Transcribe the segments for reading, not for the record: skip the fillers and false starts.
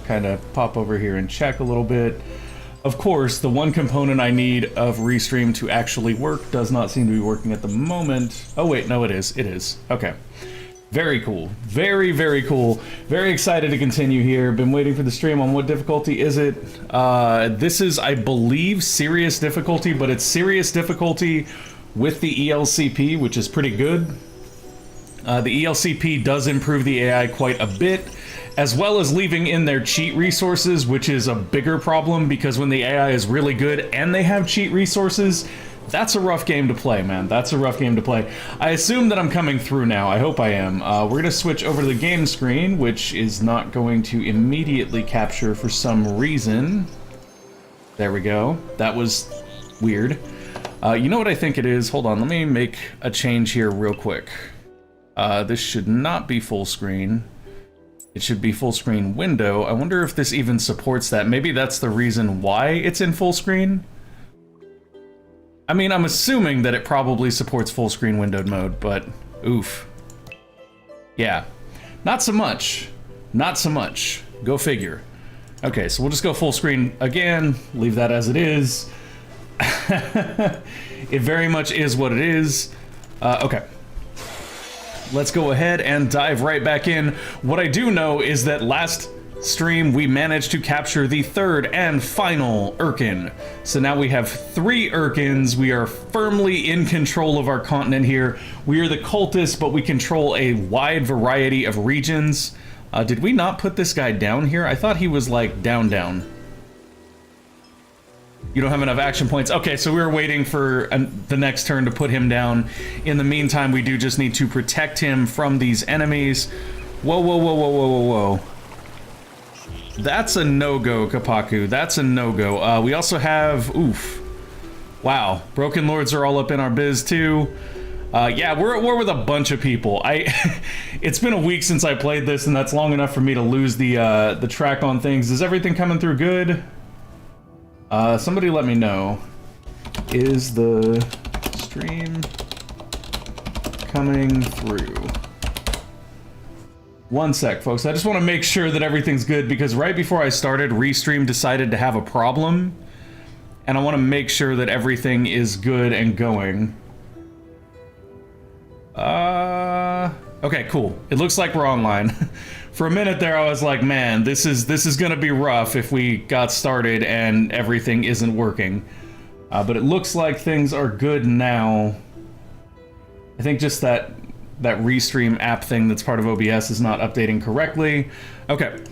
kind of pop over here and check a little bit. Of course, the one component I need of Restream to actually work does not seem to be working at the moment. Oh wait, no it is. It is. Okay. Very cool. Very, very cool. Very excited to continue here. Been waiting for the stream. On what difficulty is it? This is, I believe, serious difficulty, but it's serious difficulty with the ELCP, which is pretty good. The ELCP does improve the AI quite a bit, as well as leaving in their cheat resources, which is a bigger problem because when the AI is really good and they have cheat resources, that's a rough game to play, man. That's a rough game to play. I assume that I'm coming through now. I hope I am. We're going to switch over to the game screen, which is not going to immediately capture for some reason. There we go. That was weird. You know what I think it is? Hold on, let me make a change here real quick. This should not be full screen. It should be full screen window. I wonder if this even supports that. Maybe that's the reason why it's in full screen. I mean, I'm assuming that it probably supports full screen windowed mode, but oof. Yeah, not so much. Not so much. Go figure. Okay, so we'll just go full screen again, leave that as it is. It very much is what it is. Okay. Let's go ahead and dive right back in. What I do know is that last stream we managed to capture the third and final Urkin. So now we have 3 Urkins. We are firmly in control of our continent here. We are the Cultists, but we control a wide variety of regions. Did we not put this guy down here? I thought he was like down. You don't have enough action points. Okay, so we were waiting for the next turn to put him down. In the meantime, we do just need to protect him from these enemies. Whoa, whoa, whoa, whoa, whoa, whoa, whoa. That's a no-go, Kapaku. That's a no-go. We also have... Oof. Wow. Broken Lords are all up in our biz, too. Yeah, we're at war with a bunch of people. It's been a week since I played this, and that's long enough for me to lose the track on things. Is everything coming through good? Somebody let me know. Is the stream coming through? One sec, folks. I just want to make sure that everything's good because right before I started, Restream decided to have a problem. And I want to make sure that everything is good and going. Okay, cool. It looks like we're online. For a minute there, I was like, man, this is gonna be rough if we got started and everything isn't working. But it looks like things are good now. I think just that Restream app thing that's part of OBS is not updating correctly. Okay.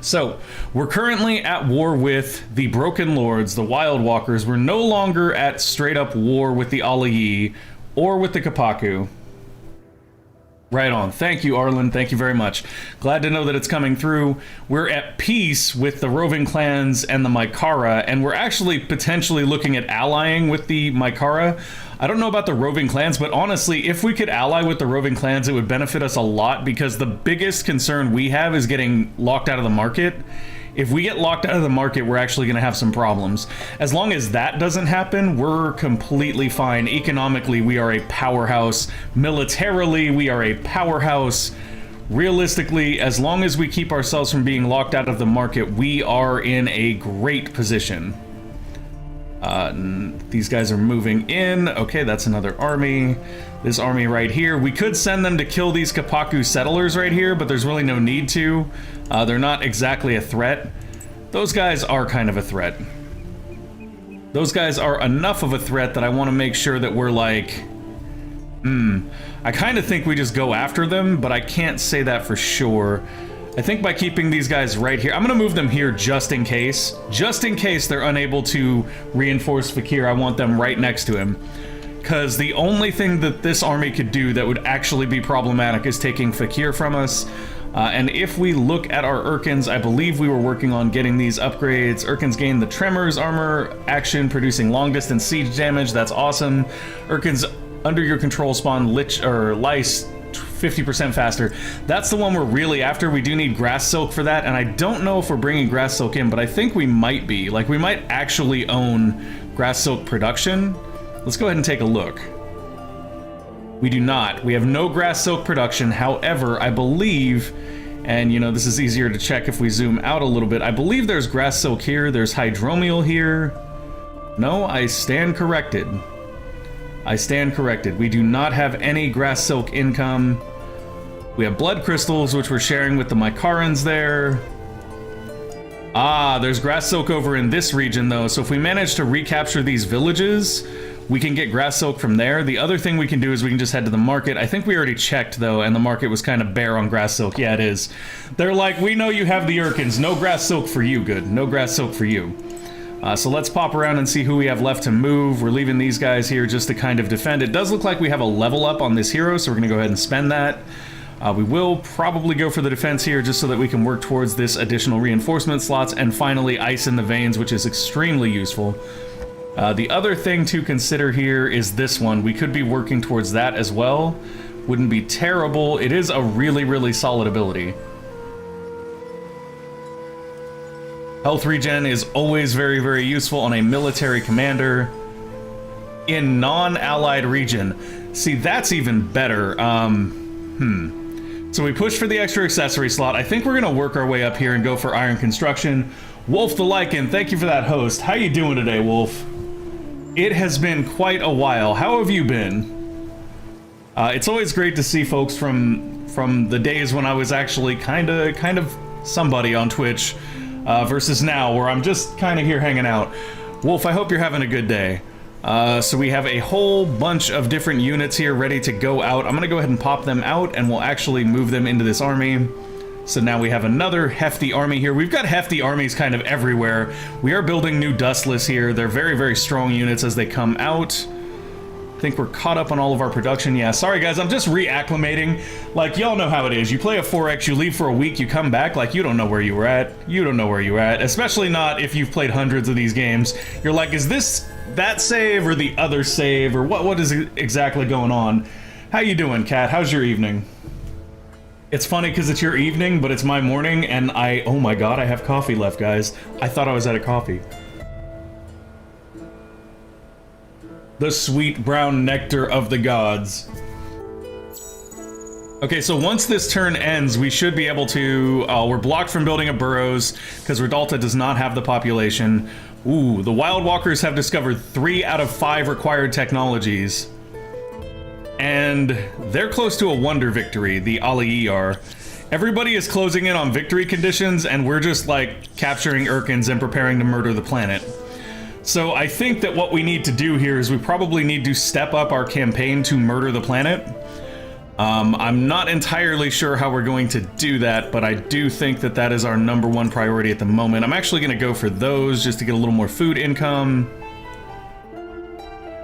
So, we're currently at war with the Broken Lords, the Wild Walkers. We're no longer at straight-up war with the Alayi or with the Kapaku. Right on. Thank you, Arlen. Thank you very much. Glad to know that it's coming through. We're at peace with the roving clans and the Mycara, and we're actually potentially looking at allying with the Mycara. I don't know about the roving clans, but honestly, if we could ally with the roving clans, it would benefit us a lot because the biggest concern we have is getting locked out of the market. If we get locked out of the market, we're actually going to have some problems. As long as that doesn't happen, we're completely fine. Economically, we are a powerhouse. Militarily, we are a powerhouse. Realistically, as long as we keep ourselves from being locked out of the market, we are in a great position. These guys are moving in. Okay, that's another army. This army right here. We could send them to kill these Kapaku settlers right here, but there's really no need to. They're not exactly a threat. Those guys are kind of a threat. Those guys are enough of a threat that I want to make sure that we're like... I kind of think we just go after them, but I can't say that for sure. I think by keeping these guys right here... I'm going to move them here just in case. Just in case they're unable to reinforce Fakir, I want them right next to him. Because the only thing that this army could do that would actually be problematic is taking Fakir from us. And if we look at our Urkins, I believe we were working on getting these upgrades. Urkins gain the Tremors armor, action producing long distance siege damage. That's awesome. Urkins under your control spawn Lice 50% faster. That's the one we're really after. We do need Grass Silk for that, and I don't know if we're bringing Grass Silk in, but I think we might be. Like, we might actually own Grass Silk production. Let's go ahead and take a look. We do not. We have no Grass Silk production. However, I believe, And, you know, this is easier to check if we zoom out a little bit. I believe there's grass silk here. There's hydromial here. No, I stand corrected. I stand corrected. We do not have any grass silk income. We have blood crystals, which we're sharing with the Mycarans there. Ah, there's grass silk over in this region, though. So if we manage to recapture these villages, we can get grass silk from there. The other thing we can do is we can just head to the market. I think we already checked, though, and the market was kind of bare on grass silk. Yeah, it is. They're like, we know you have the Urkins. No grass silk for you. Good. No grass silk for you. So let's pop around and see who we have left to move. We're leaving these guys here just to kind of defend. It does look like we have a level up on this hero, so we're going to go ahead and spend that. We will probably go for the defense here just so that we can work towards this additional reinforcement slots, and finally ice in the veins, which is extremely useful. The other thing to consider here is this one. We could be working towards that as well. Wouldn't be terrible. It is a really, really solid ability. Health regen is always very, very useful on a military commander in non-allied region. See, that's even better. So we push for the extra accessory slot. I think we're going to work our way up here and go for iron construction. Wolf the Lycan, thank you for that host. How you doing today, Wolf? It has been quite a while. How have you been? It's always great to see folks from the days when I was actually kind of somebody on Twitch versus now, where I'm just kind of here hanging out. Wolf, I hope you're having a good day. So we have a whole bunch of different units here ready to go out. I'm going to go ahead and pop them out, and we'll actually move them into this army. So now we have another hefty army here. We've got hefty armies kind of everywhere. We are building new dustless here. They're very, very strong units as they come out. I think we're caught up on all of our production. Yeah, sorry guys, I'm just reacclimating. Like, y'all know how it is. You play a 4X, you leave for a week, you come back, like, you don't know where you were at. You don't know where you were at. Especially not if you've played hundreds of these games. You're like, is this that save or the other save? Or what is exactly going on? How you doing, Kat? How's your evening? It's funny because it's your evening, but it's my morning, and oh my god, I have coffee left, guys. I thought I was out of coffee. The sweet brown nectar of the gods. Okay, so once this turn ends, we should be able to... we're blocked from building a burrows, because Redalta does not have the population. Ooh, the Wild Walkers have discovered 3 out of 5 required technologies. And they're close to a wonder victory, the Alii are. Everybody is closing in on victory conditions, and we're just, like, capturing Urkins and preparing to murder the planet. So I think that what we need to do here is we probably need to step up our campaign to murder the planet. I'm not entirely sure how we're going to do that, but I do think that that is our #1 priority at the moment. I'm actually going to go for those just to get a little more food income.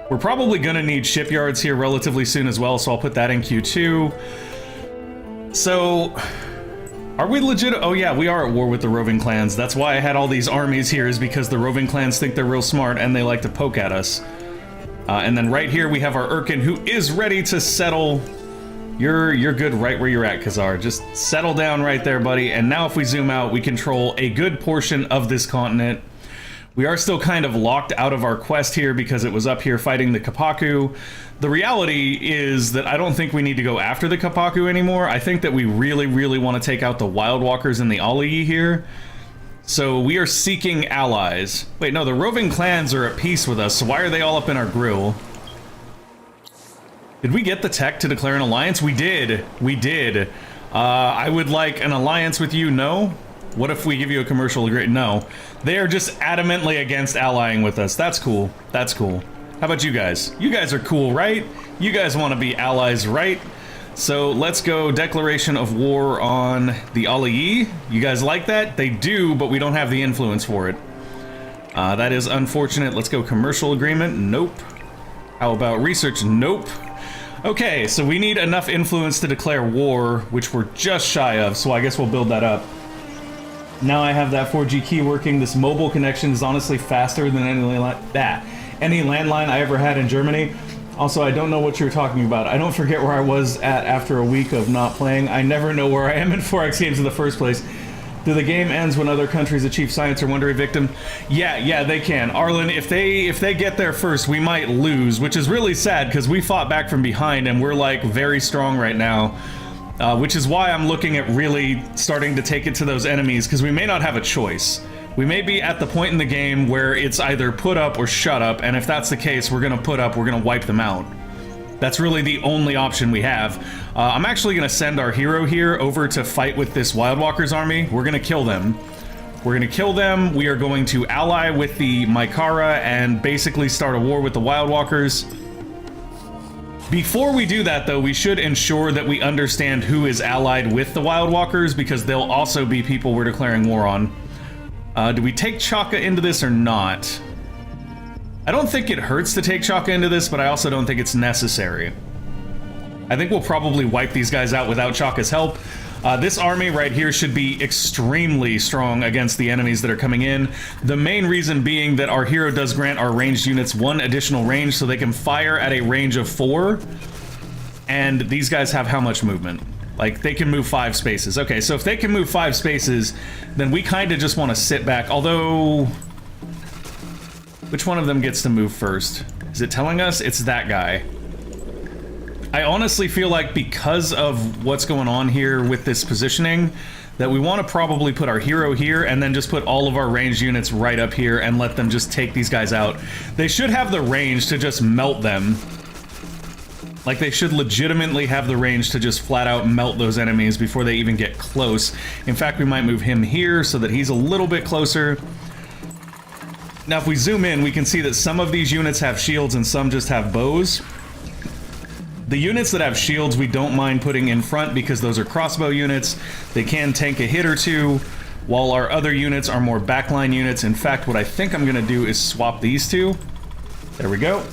We're probably going to need shipyards here relatively soon as well, so I'll put that in Q2. So, are we legit? Oh yeah, we are at war with the roving clans. That's why I had all these armies here, is because the roving clans think they're real smart and they like to poke at us. And then right here we have our Urkin, who is ready to settle. You're good right where you're at, Khazar. Just settle down right there, buddy. And now if we zoom out, we control a good portion of this continent. We are still kind of locked out of our quest here because it was up here fighting the Kapaku. The reality is that I don't think we need to go after the Kapaku anymore. I think that we really, really want to take out the Wild Walkers and the Alii here. So we are seeking allies. Wait, no, the roving clans are at peace with us, so why are they all up in our grill? Did we get the tech to declare an alliance? We did. We did. I would like an alliance with you. No? What if we give you a commercial agreement? No. They are just adamantly against allying with us. That's cool. That's cool. How about you guys? You guys are cool, right? You guys want to be allies, right? So let's go declaration of war on the Alii. You guys like that? They do, but we don't have the influence for it. That is unfortunate. Let's go commercial agreement. Nope. How about research? Nope. Okay, so we need enough influence to declare war, which we're just shy of, so I guess we'll build that up. Now I have that 4G key working. This mobile connection is honestly faster than any landline I ever had in Germany. Also, I don't know what you're talking about. I don't forget where I was at after a week of not playing. I never know where I am in 4X games in the first place. Do the game ends when other countries achieve science or wonder a victim? Yeah, they can. Arlen, if they get there first, we might lose, which is really sad because we fought back from behind and we're like very strong right now. which is why I'm looking at really starting to take it to those enemies, because we may not have a choice. We may be at the point in the game where it's either put up or shut up, and if that's the case, we're going to put up, we're going to wipe them out. That's really the only option we have. I'm actually going to send our hero here over to fight with this Wild Walkers army. We're going to kill them. We're going to kill them. We are going to ally with the Mycara and basically start a war with the Wild Walkers. Before we do that, though, we should ensure that we understand who is allied with the Wild Walkers, because they'll also be people we're declaring war on. Do we take Chaka into this or not? I don't think it hurts to take Chaka into this, but I also don't think it's necessary. I think we'll probably wipe these guys out without Chaka's help. This army right here should be extremely strong against the enemies that are coming in. The main reason being that our hero does grant our ranged units 1 additional range, so they can fire at a range of 4. And these guys have how much movement? Like, they can move 5 spaces. Okay, so if they can move 5 spaces, then we kind of just want to sit back. Although, which one of them gets to move first? Is it telling us? It's that guy. I honestly feel like because of what's going on here with this positioning, that we want to probably put our hero here and then just put all of our ranged units right up here and let them just take these guys out. They should have the range to just melt them. Like, they should legitimately have the range to just flat out melt those enemies before they even get close. In fact, we might move him here so that he's a little bit closer. Now, if we zoom in, we can see that some of these units have shields and some just have bows. The units that have shields, we don't mind putting in front because those are crossbow units. They can tank a hit or two, while our other units are more backline units. In fact, what I think I'm going to do is swap these two. There we go.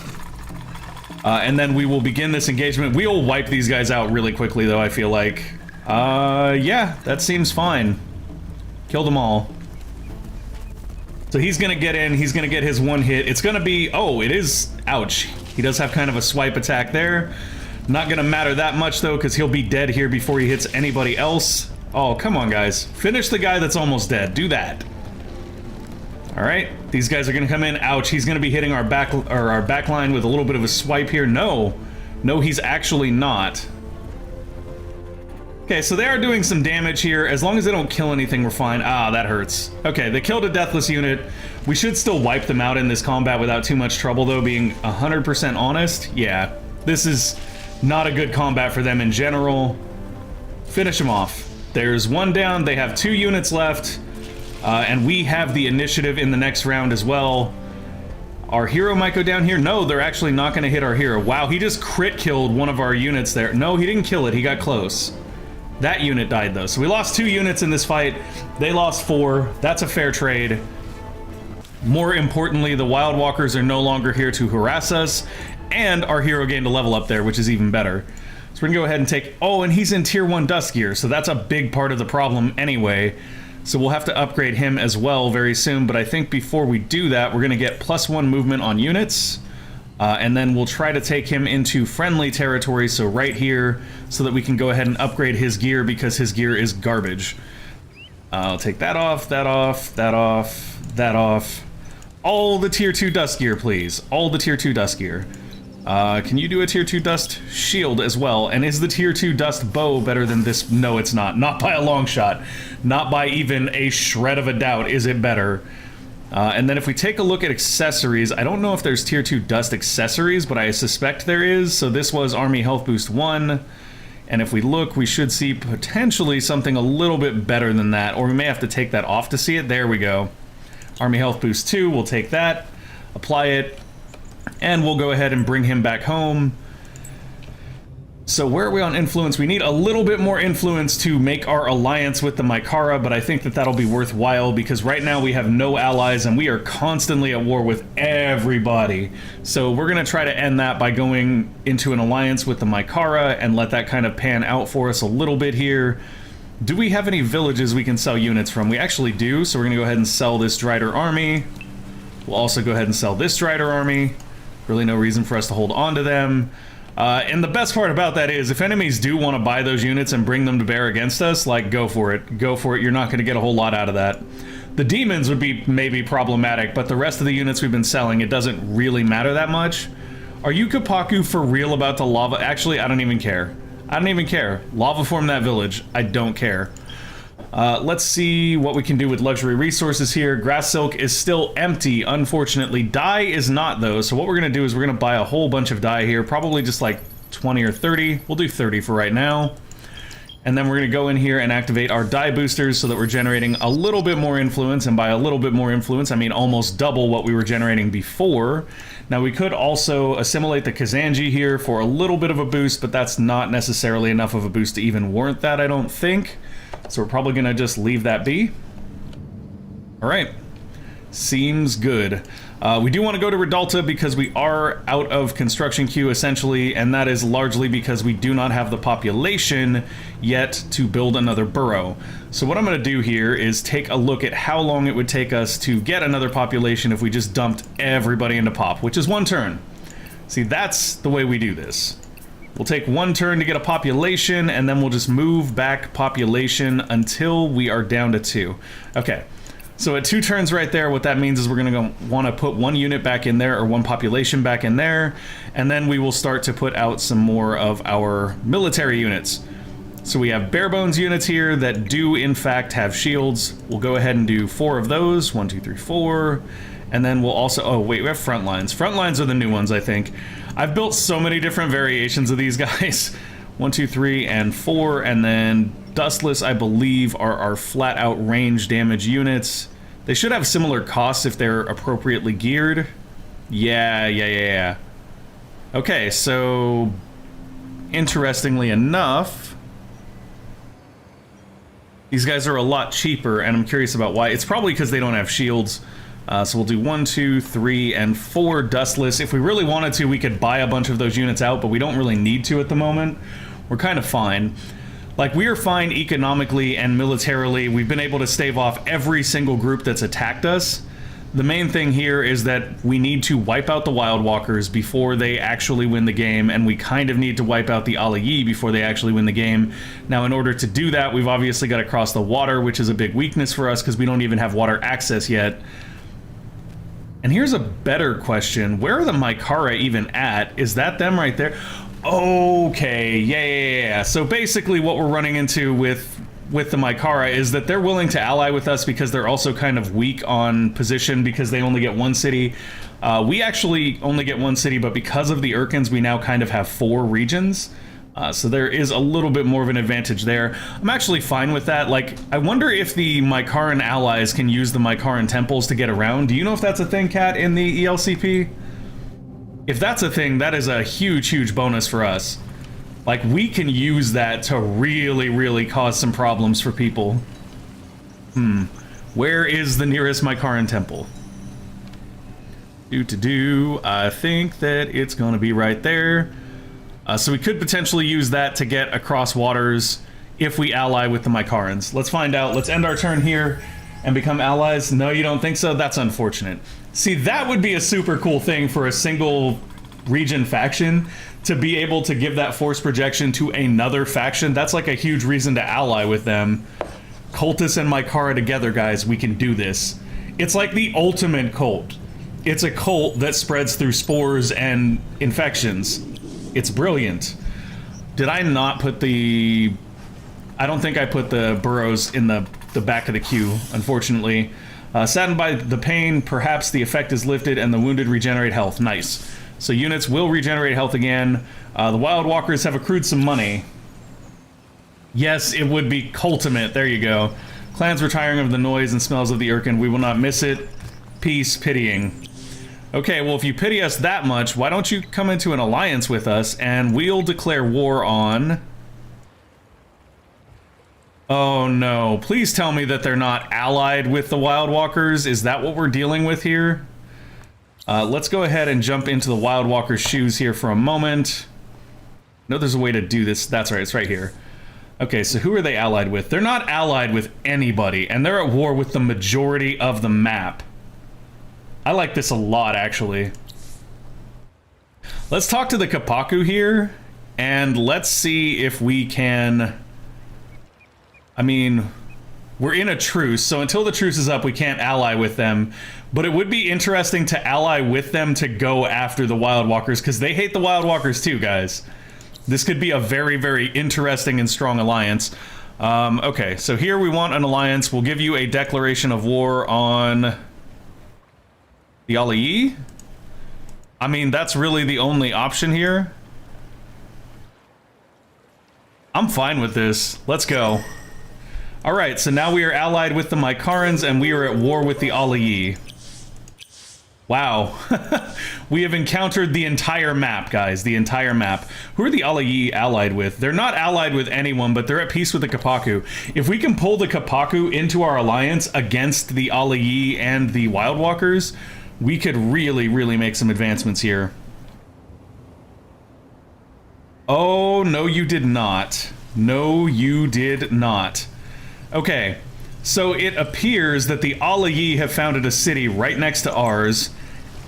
And then we will begin this engagement. We'll wipe these guys out really quickly, though, I feel like. Yeah, that seems fine. Kill them all. So he's going to get in. He's going to get his 1 hit. It's going to be... Oh, it is... Ouch. He does have kind of a swipe attack there. Not gonna matter that much, though, because he'll be dead here before he hits anybody else. Oh, come on, guys. Finish the guy that's almost dead. Do that. Alright, these guys are gonna come in. Ouch, he's gonna be hitting our back line with a little bit of a swipe here. No. No, he's actually not. Okay, so they are doing some damage here. As long as they don't kill anything, we're fine. Ah, that hurts. Okay, they killed a deathless unit. We should still wipe them out in this combat without too much trouble, though, being 100% honest. Yeah, this is not a good combat for them in general. Finish them off. There's 1 down. They have 2 units left. And we have the initiative in the next round as well. Our hero might go down here. No, they're actually not going to hit our hero. Wow, he just crit killed one of our units there. No, he didn't kill it. He got close. That unit died, though. So we lost 2 units in this fight. They lost 4. That's a fair trade. More importantly, the Wild Walkers are no longer here to harass us, and our hero gained a level up there, which is even better. So we're gonna go ahead and take... Oh, and he's in Tier 1 Dust Gear, so that's a big part of the problem anyway. So we'll have to upgrade him as well very soon, but I think before we do that, we're gonna get +1 movement on units, and then we'll try to take him into friendly territory, so right here, so that we can go ahead and upgrade his gear, because his gear is garbage. I'll take that off, that off, that off, that off. All the Tier 2 Dust Gear, please. All the Tier 2 Dust Gear. Can you do a Tier 2 Dust Shield as well? And is the Tier 2 Dust Bow better than this? No, it's not. Not by a long shot. Not by even a shred of a doubt is it better. And then if we take a look at accessories, I don't know if there's Tier 2 Dust accessories, but I suspect there is. So this was Army Health Boost 1. And if we look, we should see potentially something a little bit better than that. Or we may have to take that off to see it. There we go. Army Health Boost 2, we'll take that, apply it, and we'll go ahead and bring him back home. So where are we on influence? We need a little bit more influence to make our alliance with the Mycara, but I think that that'll be worthwhile because right now we have no allies and we are constantly at war with everybody. So we're going to try to end that by going into an alliance with the Mycara and let that kind of pan out for us a little bit here. Do we have any villages we can sell units from? We actually do, so we're going to go ahead and sell this Drider army. We'll also go ahead and sell this Drider army. Really no reason for us to hold on to them. And the best part about that is, if enemies do want to buy those units and bring them to bear against us, like, go for it. Go for it. You're not going to get a whole lot out of that. The demons would be maybe problematic, but the rest of the units we've been selling, it doesn't really matter that much. Are you Kapaku for real about the lava? Actually, I don't even care. I don't even care. Lava form that village. I don't care. Let's see what we can do with luxury resources here. Grass silk is still empty, unfortunately. Dye is not, though. So what we're going to do is we're going to buy a whole bunch of dye here. Probably just like 20 or 30. We'll do 30 for right now. And then we're going to go in here and activate our dye boosters so that we're generating a little bit more influence. And by a little bit more influence, I mean almost double what we were generating before. Now, we could also assimilate the Kazanji here for a little bit of a boost, but that's not necessarily enough of a boost to even warrant that, I don't think. So we're probably going to just leave that be. All right. Seems good. We do want to go to Redalta because we are out of construction queue, essentially, and that is largely because we do not have the population yet to build another borough. So what I'm going to do here is take a look at how long it would take us to get another population if we just dumped everybody into pop, which is 1 turn. See, that's the way we do this. We'll take 1 turn to get a population, and then we'll just move back population until we are down to 2. Okay. So at 2 turns right there, what that means is we're going to want to put 1 unit back in there, or 1 population back in there, and then we will start to put out some more of our military units. So we have bare bones units here that do in fact have shields. We'll go ahead and do 4 of those. 1, 2, 3, 4. And then we'll also, oh wait, we have front lines. Front lines are the new ones, I think. I've built so many different variations of these guys. 1, 2, 3, and 4, and then Dustless, I believe, are our flat-out range damage units. They should have similar costs if they're appropriately geared. Yeah. Okay, so interestingly enough, these guys are a lot cheaper, and I'm curious about why. It's probably because they don't have shields. So we'll do 1, 2, 3, and 4 Dustless. If we really wanted to, we could buy a bunch of those units out, but we don't really need to at the moment. We're kind of fine. Like, we are fine economically and militarily. We've been able to stave off every single group that's attacked us. The main thing here is that we need to wipe out the Wild Walkers before they actually win the game, and we kind of need to wipe out the Alayi before they actually win the game. Now, in order to do that, we've obviously got to cross the water, which is a big weakness for us because we don't even have water access yet. And here's a better question. Where are the Mycara even at? Is that them right there? Okay, yeah. So basically what we're running into with the Mycara is that they're willing to ally with us because they're also kind of weak on position because they only get 1 city. We actually only get 1 city, but because of the Urkins, we now kind of have 4 regions. So there is a little bit more of an advantage there. I'm actually fine with that. Like, I wonder if the Mycaran allies can use the Mycaran temples to get around. Do you know if that's a thing, Kat, in the ELCP? If that's a thing, that is a huge bonus for us. Like, we can use that to really cause some problems for people. Where is the nearest Mycaran temple? I think that it's gonna be right there. So we could potentially use that to get across waters if we ally with the Mycarans. Let's find out. Let's end our turn here and become allies. No, you don't think so? That's unfortunate. See, that would be a super cool thing for a single region faction, to be able to give that force projection to another faction. That's like a huge reason to ally with them. Cultists and Mycara together, guys. We can do this. It's like the ultimate cult. It's a cult that spreads through spores and infections. It's brilliant. Did I not put the... I don't think I put the burrows in the back of the queue, unfortunately. Saddened by the pain, perhaps the effect is lifted and the wounded regenerate health. Nice. So units will regenerate health again. The Wild Walkers have accrued some money. Yes, it would be Cultimate. There you go. Clans retiring of the noise and smells of the Urkin. We will not miss it. Peace, pitying. Okay, well, if you pity us that much, why don't you come into an alliance with us and we'll declare war on... Oh no, please tell me that they're not allied with the Wild Walkers. Is that what we're dealing with here? Let's go ahead and jump into the Wild Walker's shoes here for a moment. No, there's a way to do this. That's right, it's right here. Okay, so who are they allied with? They're not allied with anybody, and they're at war with the majority of the map. I like this a lot, actually. Let's talk to the Kapaku here, and let's see if we can... I mean, we're in a truce, so until the truce is up, we can't ally with them. But it would be interesting to ally with them to go after the Wild Walkers, because they hate the Wild Walkers too, guys. This could be a very, very interesting and strong alliance. Okay, so here we want an alliance. We'll give you a declaration of war on the Alii. I mean, that's really the only option here. I'm fine with this. Let's go. All right, so now we are allied with the Mykarans, and we are at war with the Alii. Wow. We have encountered the entire map, guys. The entire map. Who are the Alii allied with? They're not allied with anyone, but they're at peace with the Kapaku. If we can pull the Kapaku into our alliance against the Alii and the Wildwalkers, we could really, really make some advancements here. Oh, no, you did not. No, you did not. Okay, so it appears that the Alii have founded a city right next to ours,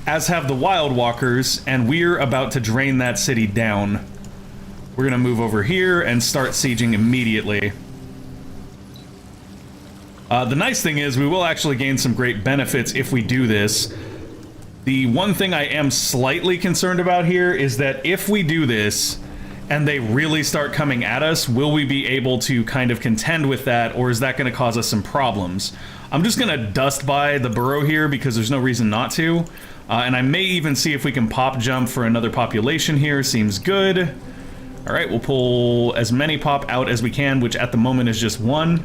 as have the Wildwalkers, and we're about to drain that city down. We're gonna move over here and start sieging immediately. The nice thing is we will actually gain some great benefits if we do this. The one thing I am slightly concerned about here is that if we do this, and they really start coming at us, will we be able to kind of contend with that, or is that going to cause us some problems? I'm just going to dust by the burrow here because there's no reason not to. And I may even see if we can pop jump for another population here. Seems good. All right, we'll pull as many pop out as we can, which at the moment is just one.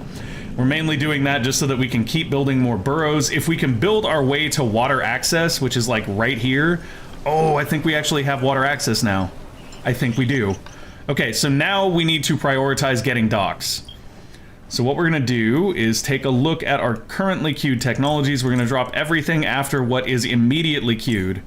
We're mainly doing that just so that we can keep building more burrows. If we can build our way to water access, which is like right here. Oh, I think we actually have water access now. I think we do. Okay, so now we need to prioritize getting docks. So what we're going to do is take a look at our currently queued technologies. We're going to drop everything after what is immediately queued.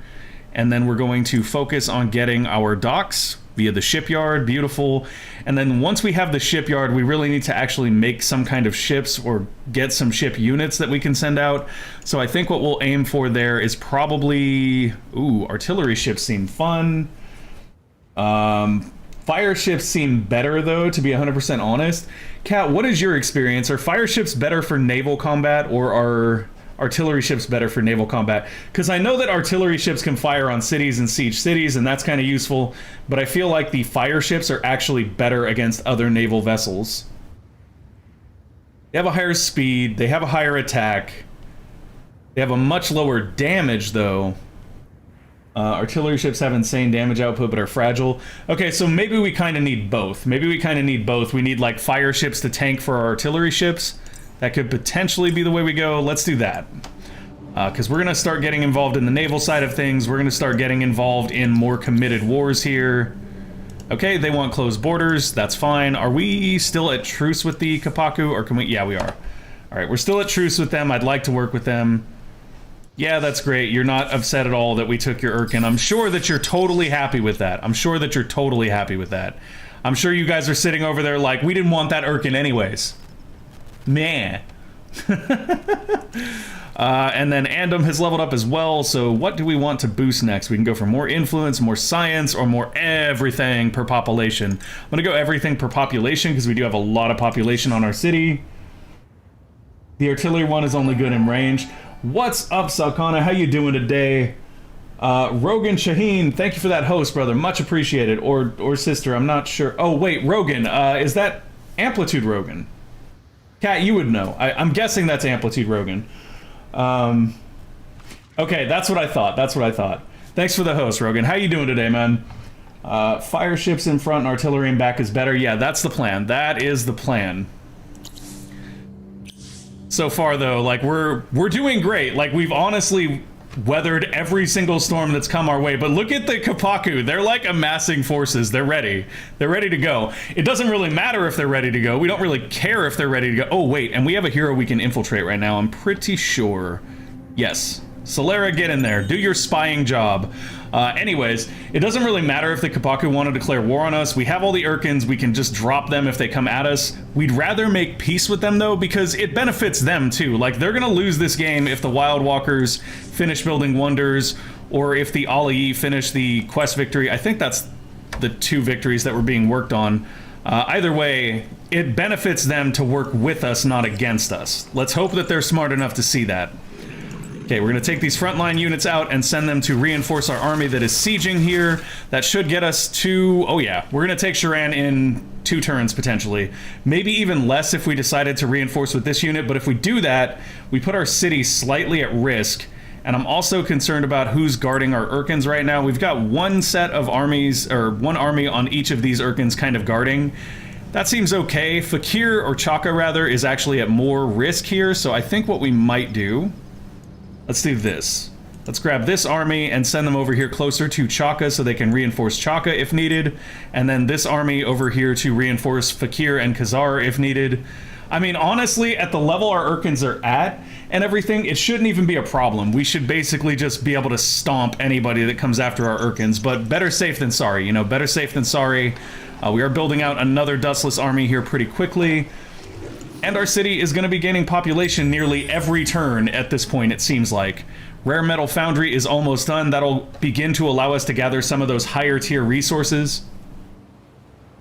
And then we're going to focus on getting our docks via the shipyard. Beautiful. And then once we have the shipyard, we really need to actually make some kind of ships or get some ship units that we can send out. So I think what we'll aim for there is probably... Ooh, artillery ships seem fun. Fire ships seem better, though, to be 100% honest. Kat, what is your experience? Are fire ships better for naval combat, or are artillery ships better for naval combat? Because I know that artillery ships can fire on cities and siege cities, and that's kind of useful, but I feel like the fire ships are actually better against other naval vessels. They have a higher speed, they have a higher attack, they have a much lower damage, though. Artillery ships have insane damage output but are fragile. Okay, so maybe we kind of need both. Maybe we kind of need both. We need, like, fire ships to tank for our artillery ships. That could potentially be the way we go. Let's do that. Because we're going to start getting involved in the naval side of things. We're going to start getting involved in more committed wars here. Okay, they want closed borders. That's fine. Are we still at truce with the Kapaku? Or can we... Yeah, we are. All right, we're still at truce with them. I'd like to work with them. Yeah, that's great. You're not upset at all that we took your Urkin. I'm sure that you're totally happy with that. I'm sure that you're totally happy with that. I'm sure you guys are sitting over there like, we didn't want that Urkin anyways. Man. And then Andom has leveled up as well, so what do we want to boost next? We can go for more influence, more science, or more everything per population. I'm going to go everything per population because we do have a lot of population on our city. The artillery one is only good in range. What's up, Salkana? How you doing today? Rogan Shaheen, thank you for that host, brother. Much appreciated. Or sister, I'm not sure. Oh, wait, Rogan. Is that Amplitude Rogan? Kat, you would know. I'm guessing that's Amplitude Rogan. Okay, that's what I thought. That's what I thought. Thanks for the host, Rogan. How you doing today, man? Fire ships in front and artillery in back is better. Yeah, that's the plan. That is the plan. So far, though, like, we're doing great. Like, we've honestly weathered every single storm that's come our way. But look at the Kapaku. They're, like, amassing forces. They're ready. They're ready to go. It doesn't really matter if they're ready to go. We don't really care if they're ready to go. Oh, wait, and we have a hero we can infiltrate right now. I'm pretty sure. Yes. Solera, get in there. Do your spying job. Anyways, it doesn't really matter if the Kapaku want to declare war on us. We have all the Urkins. We can just drop them if they come at us. We'd rather make peace with them, though, because it benefits them, too. Like, they're going to lose this game if the Wildwalkers finish building wonders, or if the Alii finish the quest victory. I think that's the 2 victories that were being worked on. Either way, it benefits them to work with us, not against us. Let's hope that they're smart enough to see that. Okay, we're going to take these frontline units out and send them to reinforce our army that is sieging here. That should get us to... Oh yeah, we're going to take Sharan in 2 turns, potentially. Maybe even less if we decided to reinforce with this unit, but if we do that, we put our city slightly at risk. And I'm also concerned about who's guarding our Urkins right now. We've got one set of armies, or one army on each of these Urkins kind of guarding. That seems okay. Fakir, or Chaka rather, is actually at more risk here, so I think what we might do... Let's do this. Let's grab this army and send them over here closer to Chaka so they can reinforce Chaka if needed. And then this army over here to reinforce Fakir and Khazar if needed. I mean, honestly, at the level our Urkins are at and everything, it shouldn't even be a problem. We should basically just be able to stomp anybody that comes after our Urkins. But better safe than sorry, you know, better safe than sorry. We are building out another Dustless army here pretty quickly. And our city is going to be gaining population nearly every turn at this point, it seems like. Rare Metal Foundry is almost done. That'll begin to allow us to gather some of those higher tier resources.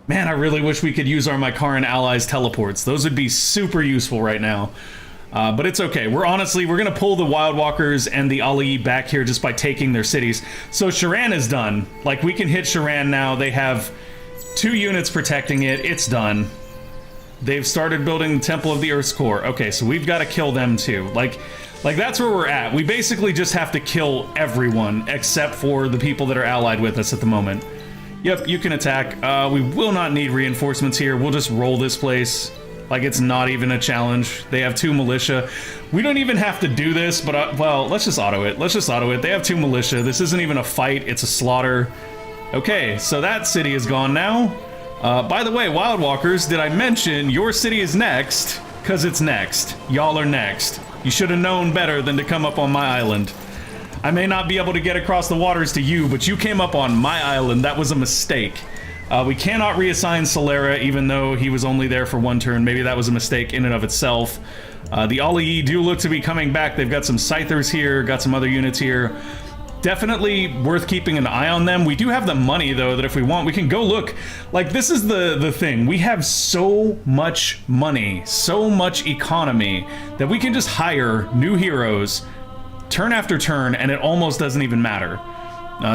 Man, I really wish we could use our Mykaran allies' teleports. Those would be super useful right now. But it's okay. We're going to pull the Wild Walkers and the Ali back here just by taking their cities. So Sharan is done. Like, we can hit Sharan now. They have 2 units protecting it. It's done. They've started building the Temple of the Earth's Core. Okay, so we've got to kill them too. Like that's where we're at. We basically just have to kill everyone except for the people that are allied with us at the moment. Yep, you can attack. We will not need reinforcements here. We'll just roll this place. Like, it's not even a challenge. They have 2 militia. We don't even have to do this, but, well, let's just auto it. Let's just auto it. They have 2 militia. This isn't even a fight. It's a slaughter. Okay, so that city is gone now. By the way, Wild Walkers, did I mention your city is next? Because it's next. Y'all are next. You should have known better than to come up on my island. I may not be able to get across the waters to you, but you came up on my island. That was a mistake. We cannot reassign Solera, even though he was only there for 1 turn. Maybe that was a mistake in and of itself. The Ali do look to be coming back. They've got some Scythers here, got some other units here. Definitely worth keeping an eye on them. We do have the money, though, that if we want, we can go look. Like, this is the thing. We have so much money, so much economy, that we can just hire new heroes turn after turn, and it almost doesn't even matter.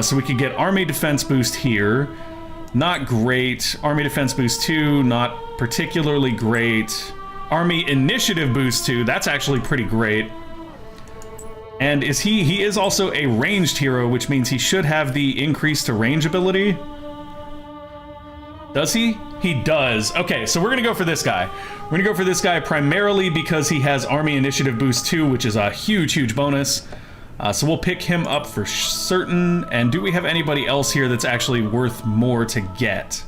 So we could get Army Defense Boost here. Not great. Army Defense Boost 2, not particularly great. Army Initiative Boost 2, that's actually pretty great. And he is also a ranged hero, which means he should have the increase to range ability. Does he? He does. Okay, so we're gonna go for this guy. We're gonna go for this guy primarily because he has Army Initiative Boost 2, which is a huge bonus. So we'll pick him up for certain. And do we have anybody else here that's actually worth more to get?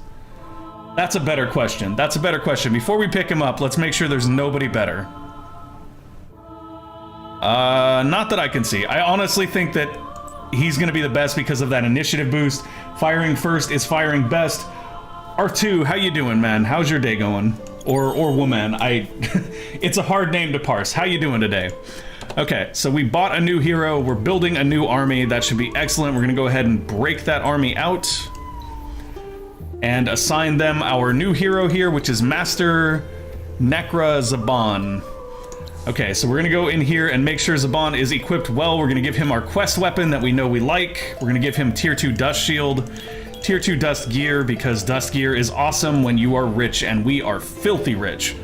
That's a better question. That's a better question. Before we pick him up, let's make sure there's nobody better. Not that I can see. I honestly think that he's going to be the best because of that initiative boost. Firing first is firing best. R2, how you doing, man? How's your day going? Or woman. It's a hard name to parse. How you doing today? Okay, so we bought a new hero. We're building a new army. That should be excellent. We're going to go ahead and break that army out and assign them our new hero here, which is Master Nekra Zaban. Okay, so we're going to go in here and make sure Zaban is equipped well. We're going to give him our quest weapon that we know we like. We're going to give him Tier 2 Dust Shield, Tier 2 Dust Gear, because Dust Gear is awesome when you are rich, and we are filthy rich.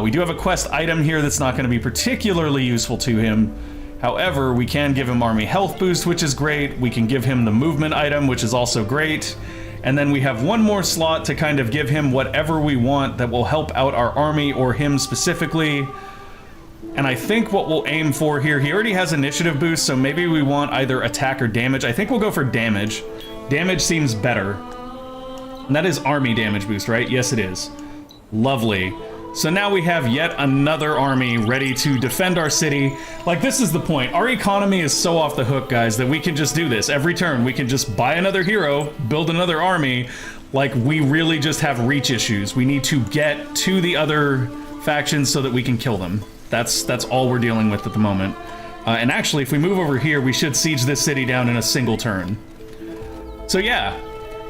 We do have a quest item here that's not going to be particularly useful to him. However, we can give him Army Health Boost, which is great. We can give him the Movement item, which is also great. And then we have one more slot to kind of give him whatever we want that will help out our army or him specifically. And I think what we'll aim for here, he already has initiative boost, so maybe we want either attack or damage. I think we'll go for damage. Damage seems better. And that is army damage boost, right? Yes, it is. Lovely. So now we have yet another army ready to defend our city. Like, this is the point. Our economy is so off the hook, guys, that we can just do this. Every turn, we can just buy another hero, build another army. Like, we really just have reach issues. We need to get to the other factions so that we can kill them. That's all we're dealing with at the moment. And actually, if we move over here, we should siege this city down in a single turn. So yeah,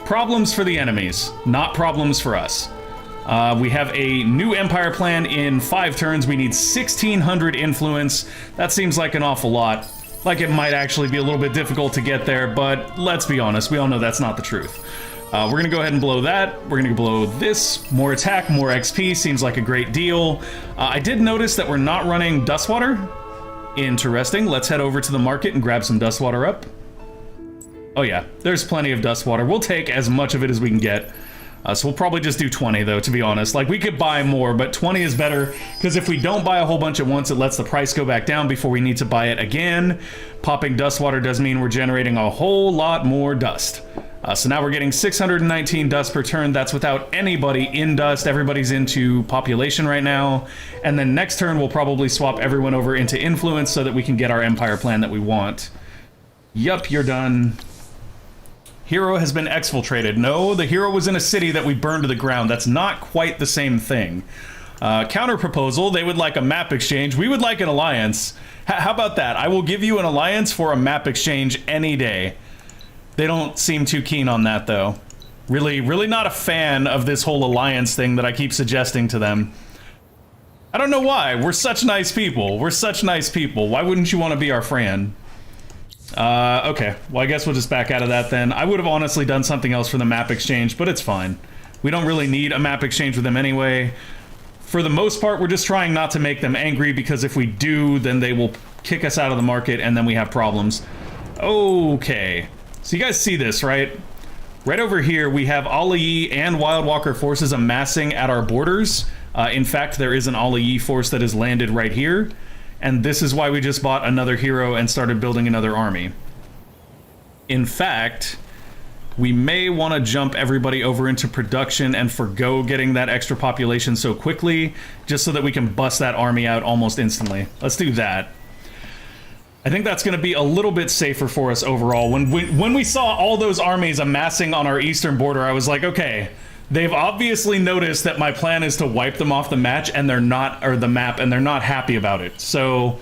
problems for the enemies, not problems for us. We have a new empire plan in 5 turns. We need 1,600 influence. That seems like an awful lot. Like it might actually be a little bit difficult to get there, but let's be honest, we all know that's not the truth. We're gonna go ahead and blow that. We're gonna blow this. More attack, more XP, seems like a great deal. I did notice that we're not running Dustwater. Interesting. Let's head over to the market and grab some Dustwater up. Oh yeah, there's plenty of Dustwater. We'll take as much of it as we can get. So we'll probably just do 20 though, to be honest. Like, we could buy more, but 20 is better, because if we don't buy a whole bunch at once, it lets the price go back down before we need to buy it again. Popping Dustwater does mean we're generating a whole lot more dust. So now we're getting 619 dust per turn. That's without anybody in dust. Everybody's into population right now. And then next turn, we'll probably swap everyone over into influence so that we can get our empire plan that we want. Yup, you're done. Hero has been exfiltrated. No, the hero was in a city that we burned to the ground. That's not quite the same thing. Counter proposal, they would like a map exchange. We would like an alliance. How about that? I will give you an alliance for a map exchange any day. They don't seem too keen on that, though. Really not a fan of this whole alliance thing that I keep suggesting to them. I don't know why. We're such nice people. We're such nice people. Why wouldn't you want to be our friend? Okay. Well, I guess we'll just back out of that then. I would have honestly done something else for the map exchange, but it's fine. We don't really need a map exchange with them anyway. For the most part, we're just trying not to make them angry, because if we do, then they will kick us out of the market, and then we have problems. Okay. So you guys see this, right? Right over here, we have Alayi and Wildwalker forces amassing at our borders. In fact, there is an Alayi force that has landed right here. And this is why we just bought another hero and started building another army. In fact, we may want to jump everybody over into production and forgo getting that extra population so quickly, just so that we can bust that army out almost instantly. Let's do that. I think that's going to be a little bit safer for us overall. When we saw all those armies amassing on our eastern border, I was like, okay, they've obviously noticed that my plan is to wipe them off the match, and they're not, or the map, and they're not happy about it. So,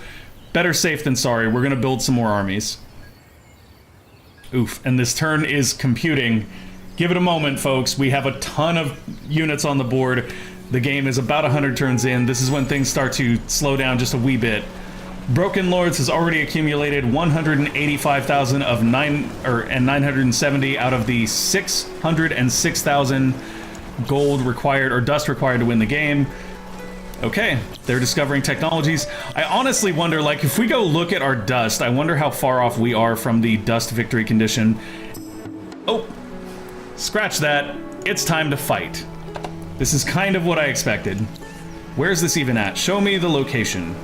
better safe than sorry. We're going to build some more armies. Oof, and this turn is computing. Give it a moment, folks. We have a ton of units on the board. The game is about 100 turns in. This is when things start to slow down just a wee bit. Broken Lords has already accumulated 185,000 of 970 out of the 606,000 gold required, or dust required, to win the game. Okay, they're discovering technologies. I honestly wonder, like, if we go look at our dust, I wonder how far off we are from the dust victory condition. Oh, scratch that. It's time to fight. This is kind of what I expected. Where's this even at? Show me the location.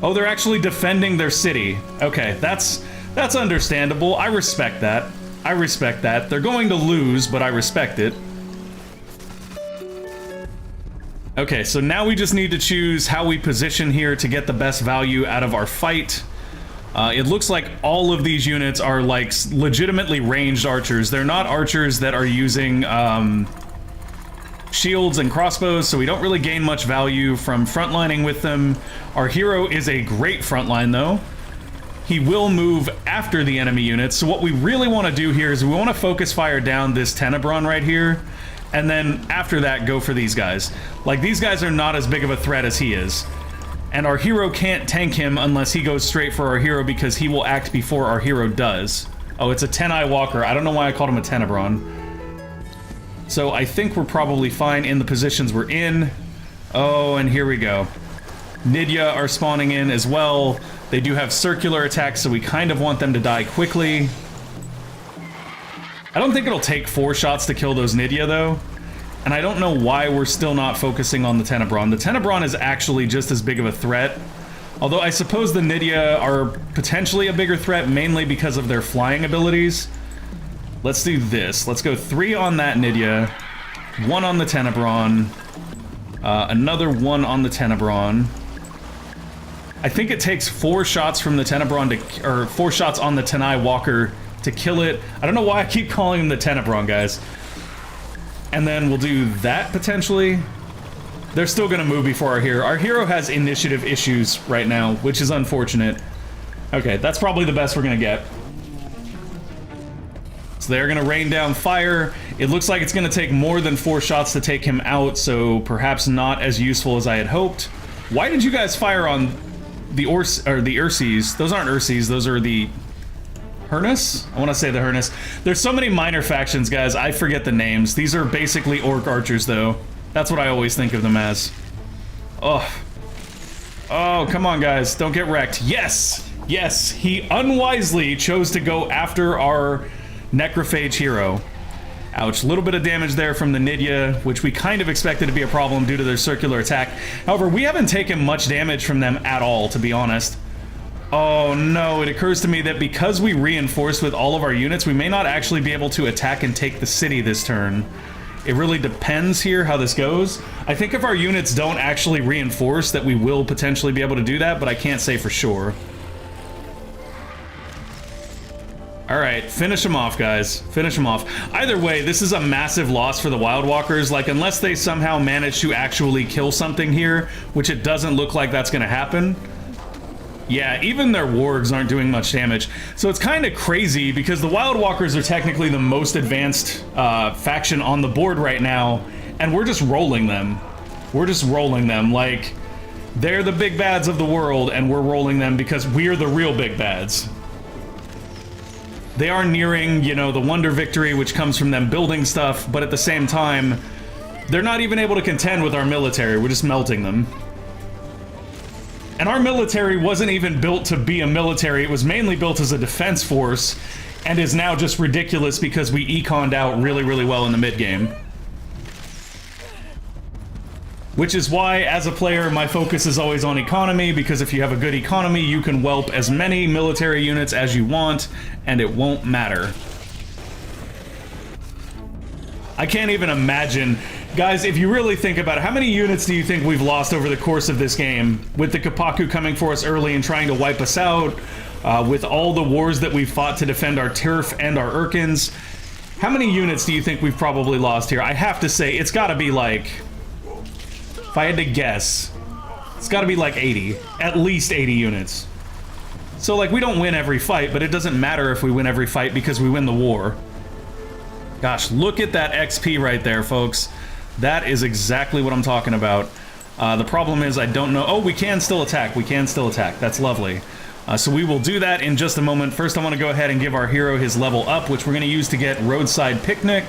Oh, they're actually defending their city. Okay, that's understandable. I respect that. I respect that. They're going to lose, but I respect it. Okay, so now we just need to choose how we position here to get the best value out of our fight. It looks like all of these units are, like, legitimately ranged archers. They're not archers that are using shields and crossbows, so we don't really gain much value from frontlining with them. Our hero is a great frontline, though. He will move after the enemy units, so what we really want to do here is we want to focus fire down this Tenebron right here, and then after that, go for these guys. Like, these guys are not as big of a threat as he is. And our hero can't tank him unless he goes straight for our hero, because he will act before our hero does. Oh, it's a 10-eye walker. I don't know why I called him a Tenebron. So I think we're probably fine in the positions we're in. Oh, and here we go. Nidya are spawning in as well. They do have circular attacks, so we kind of want them to die quickly. I don't think it'll take 4 shots to kill those Nidya, though. And I don't know why we're still not focusing on the Tenebron. The Tenebron is actually just as big of a threat. Although I suppose the Nidya are potentially a bigger threat, mainly because of their flying abilities. Let's do this. Let's go 3 on that Nidya, 1 on the Tenebron, another 1 on the Tenebron. I think it takes 4 shots from the Tenebron to, or 4 shots on the 10-eye walker to kill it. I don't know why I keep calling him the Tenebron, guys. And then we'll do that potentially. They're still gonna move before our hero. Our hero has initiative issues right now, which is unfortunate. Okay, that's probably the best we're gonna get. So they're gonna rain down fire. It looks like it's going to take more than 4 shots to take him out, so perhaps not as useful as I had hoped. Why did you guys fire on the Ursies? Those aren't Ursies, those are the Hernus? I want to say the Hernus. There's so many minor factions, guys, I forget the names. These are basically orc archers, though. That's what I always think of them as. Oh. Oh, come on, guys. Don't get wrecked. Yes! Yes, he unwisely chose to go after our necrophage hero. Ouch. A little bit of damage there from the Nidya, which we kind of expected to be a problem due to their circular attack. However, we haven't taken much damage from them at all, to be honest. Oh no, it occurs to me that because we reinforced with all of our units, we may not actually be able to attack and take the city this turn. It really depends here how this goes. I think if our units don't actually reinforce, that we will potentially be able to do that, but I can't say for sure. Alright, finish them off, guys. Finish them off. Either way, this is a massive loss for the Wild Walkers. Like, unless they somehow manage to actually kill something here, which it doesn't look like that's gonna happen. Yeah, even their wargs aren't doing much damage. So it's kind of crazy, because the Wild Walkers are technically the most advanced faction on the board right now, and we're just rolling them. We're just rolling them. Like, they're the big bads of the world, and we're rolling them because we're the real big bads. They are nearing, you know, the Wonder Victory, which comes from them building stuff, but at the same time, they're not even able to contend with our military. We're just melting them. And our military wasn't even built to be a military. It was mainly built as a defense force, and is now just ridiculous because we econned out really, really well in the mid-game. Which is why, as a player, my focus is always on economy, because if you have a good economy, you can whelp as many military units as you want, and it won't matter. I can't even imagine... Guys, if you really think about it, how many units do you think we've lost over the course of this game? With the Kapaku coming for us early and trying to wipe us out, with all the wars that we've fought to defend our turf and our Urkins, how many units do you think we've probably lost here? I have to say, it's gotta be like... If I had to guess, it's gotta be like 80. At least 80 units. So, like, we don't win every fight, but it doesn't matter if we win every fight because we win the war. Gosh, look at that XP right there, folks. That is exactly what I'm talking about. The problem is I don't know... Oh, we can still attack. We can still attack. That's lovely. So we will do that in just a moment. First, I want to go ahead and give our hero his level up, which we're going to use to get Roadside Picnic,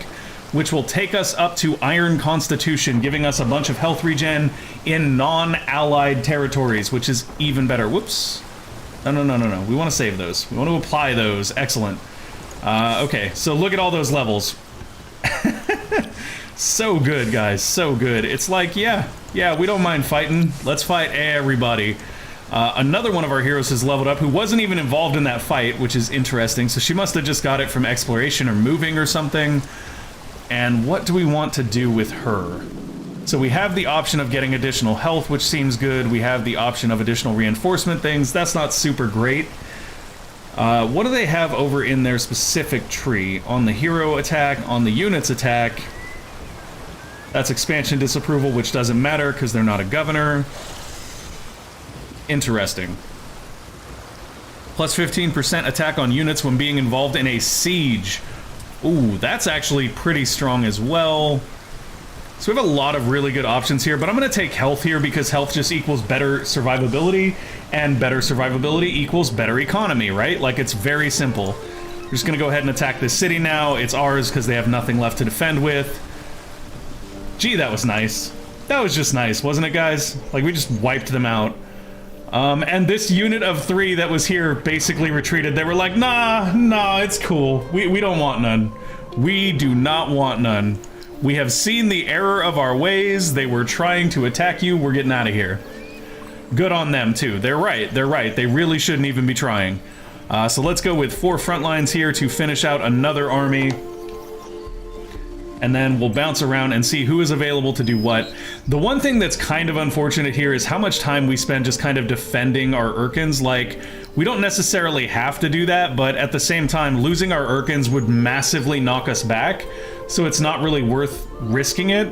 which will take us up to Iron Constitution, giving us a bunch of health regen in non-allied territories, which is even better. Whoops. No, no, no, no, no. We want to save those. We want to apply those. Excellent. Okay, so look at all those levels. So good, guys. So good. It's like, yeah, we don't mind fighting. Let's fight everybody. Another one of our heroes has leveled up who wasn't even involved in that fight, which is interesting. So she must have just got it from exploration or moving or something. And what do we want to do with her? So we have the option of getting additional health, which seems good. We have the option of additional reinforcement things. That's not super great. What do they have over in their specific tree? On the hero attack, on the units attack. That's expansion disapproval, which doesn't matter because they're not a governor. Interesting. Plus 15% attack on units when being involved in a siege. Ooh, that's actually pretty strong as well. So we have a lot of really good options here, but I'm going to take health here because health just equals better survivability, and better survivability equals better economy, right? Like, it's very simple. We're just going to go ahead and attack this city now. It's ours because they have nothing left to defend with. Gee, that was nice. That was just nice, wasn't it, guys? Like, we just wiped them out. And this unit of 3 that was here basically retreated. They were like, nah, it's cool. We don't want none. We do not want none. We have seen the error of our ways. They were trying to attack you. We're getting out of here. Good on them, too. They're right. They're right. They really shouldn't even be trying. So let's go with 4 front lines here to finish out another army. And then we'll bounce around and see who is available to do what. The one thing that's kind of unfortunate here is how much time we spend just kind of defending our Urkins. Like, we don't necessarily have to do that, but at the same time, losing our Urkins would massively knock us back, so it's not really worth risking it.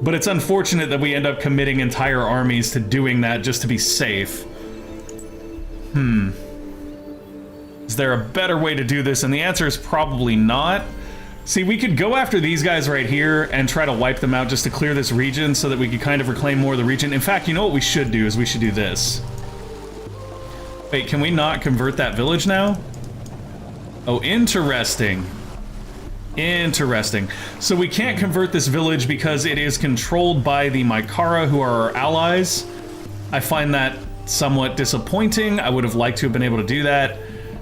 But it's unfortunate that we end up committing entire armies to doing that just to be safe. Is there a better way to do this? And the answer is probably not. See, we could go after these guys right here and try to wipe them out just to clear this region so that we could kind of reclaim more of the region. In fact, you know what we should do is we should do this. Wait, can we not convert that village now? Oh, interesting. Interesting. So we can't convert this village because it is controlled by the Mycara, who are our allies. I find that somewhat disappointing. I would have liked to have been able to do that.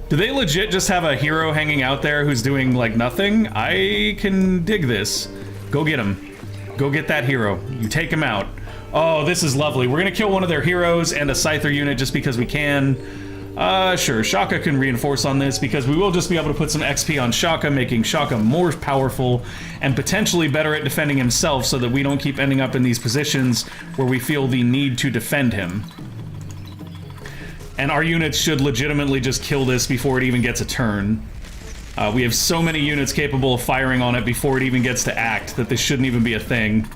Do they legit just have a hero hanging out there who's doing, like, nothing? I can dig this. Go get him. Go get that hero. You take him out. Oh, this is lovely. We're gonna kill one of their heroes and a Scyther unit just because we can. Sure, Shaka can reinforce on this because we will just be able to put some XP on Shaka, making Shaka more powerful and potentially better at defending himself so that we don't keep ending up in these positions where we feel the need to defend him. And our units should legitimately just kill this before it even gets a turn. We have so many units capable of firing on it before it even gets to act that this shouldn't even be a thing.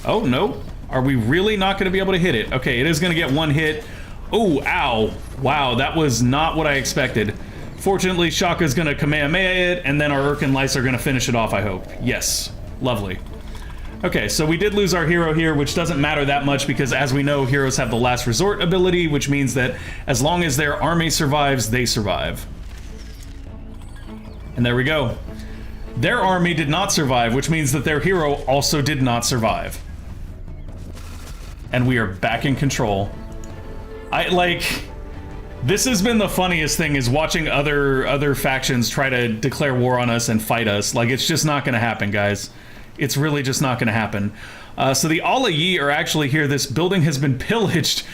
Oh, no. Are we really not going to be able to hit it? Okay, it is going to get one hit. Oh, ow. Wow, that was not what I expected. Fortunately, Shaka's going to Kamehameha it, and then our Urkin Lice are going to finish it off, I hope. Yes. Lovely. Okay, so we did lose our hero here, which doesn't matter that much because, as we know, heroes have the last resort ability, which means that as long as their army survives, they survive. And there we go. Their army did not survive, which means that their hero also did not survive. And we are back in control. This has been the funniest thing, is watching other factions try to declare war on us and fight us. Like, it's just not gonna happen, guys. It's really just not going to happen. So the Ala-Yi are actually here. This building has been pillaged.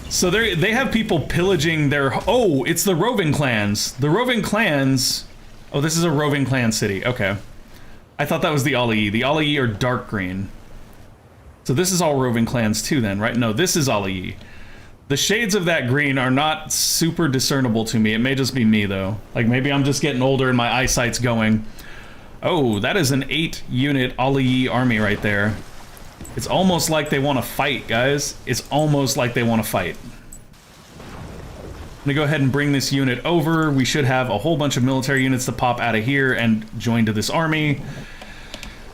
So they have people pillaging their... Oh, it's the roving clans. The roving clans... Oh, this is a roving clan city. Okay. I thought that was the Ala-Yi. The Ala-Yi are dark green. So this is all roving clans too then, right? No, this is Ala-Yi. The shades of that green are not super discernible to me. It may just be me, though. Like, maybe I'm just getting older and my eyesight's going... Oh, that is an 8-unit Ala-Yi army right there. It's almost like they want to fight, guys. It's almost like they want to fight. I'm gonna go ahead and bring this unit over. We should have a whole bunch of military units to pop out of here and join to this army.